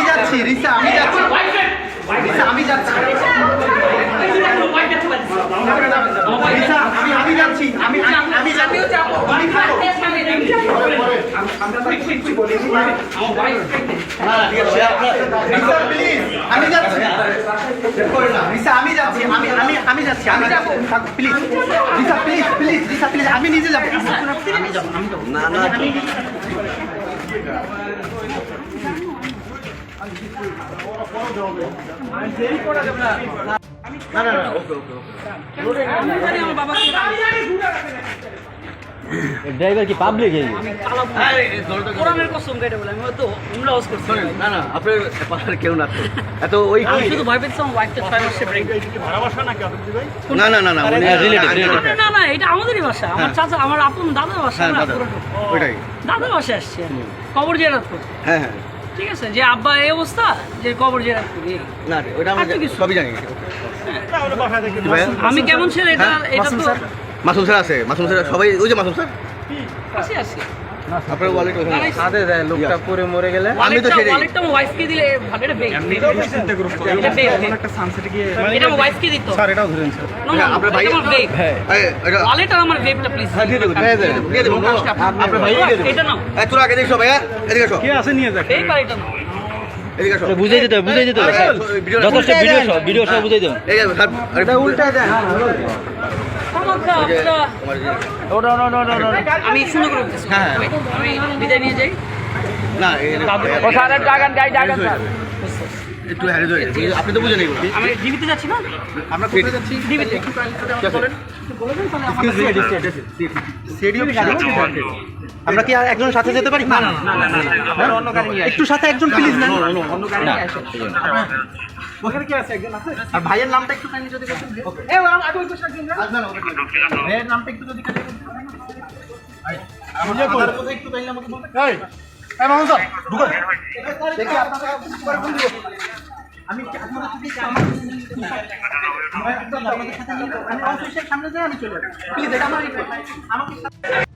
যাচ্ছি রিসা, আমি যাচ্ছি রিসা, আমি যাচ্ছি আমি যাচ্ছি আমি আমি নিজে যাবো না না না না না ওকে ওকে ড্রাইভার কি পাবলিক এই কোরআনের কসম কেটে বলে আমি তো উমরা ওয়াজ করছি না না আপনার পাশে কেউ না এত ওই আমি শুধু ভয় পেয়েছিলাম ওয়াইফটা 6 মাসে ব্রেক ভাড়া বাসা নাকি আপনি ভাই? না না না না না না এটা আমাদেরই বাসা আমার চাচা আমার আপন দাদার বাসা না ওইটাই দাদার বাসা আসছে কবর জিয়ারত করতে হ্যাঁ হ্যাঁ ঠিক আছে যে আব্বা এই অবস্থা যে কবর জিয়ারত করি না ওটা আমরা সবই জানি তাহলে বাসা থেকে আমি কেমন ছিল এটা এটা তো মাসুম স্যার আছে মাসুম স্যার সবাই ওই যে মাসুম স্যার আসি আসি আপনার ওয়ালেট ওখানে সাথে যায় লোকটা পরে মরে গেলে আমি তো সেটাই ওয়ালেটটা আমার ওয়াইফকে দিলে ভাগেটা বেগ চিন্তা করুন এটা বেগ একটা সানসেটে গিয়ে এটা আমার ওয়াইফকে দিত স্যার এটাও ধরেন স্যার আপনার ভাই আমার বেগ এটা ওয়ালেট আর আমার বেগটা প্লিজ দিয়ে দেবো দিয়ে দেবো আপনার ভাই এটা নাও তোর আগে দেখছো ভাইয়া এদিকে আসো কে আছে নিয়ে যাক বেগ আর এটা নাও এদিকে আসো বুঝাই দিতে যথেষ্ট ভিডিও সব বুঝাই দেন এই আরে উল্টায় দেন আমি শুনে করে বলতেছি হ্যাঁ। আমি বিদায় নিয়ে যাই না ও স্যারের জাগান স্যার একটু হ্যারে ধরে আপনি তো বুঝেন এগুলো আমি জীবিত যাচ্ছি না আমরা কোথায় যাচ্ছি জীবিত বলেন আমরা কি একজন সাথে যেতে পারি না না অন্য গাড়ি নিয়ে একটু সাথে একজন প্লিজ না অন্য গাড়ি নিয়ে আসো ওখানে কি আছে একজন আছে আর ভাইয়ের নামটা একটু কাইন্ডলি যদি বলতেন এ আগে ওই পাশে একজন ভাইয়ের নামটা একটু যদি কাইন্ডলি আমার আধার কোড একটু কাইন্ডলি আমাকে বলতে এই এই মামুন স্যার ঢুকো দেখি আপনারা পরে ফোন দিব আমি আপনারা যদি আমাদের সাথে নিয়ে আমি অফিসের সামনে যাই আমি চলে যাই প্লিজ এটা আমার আমাকে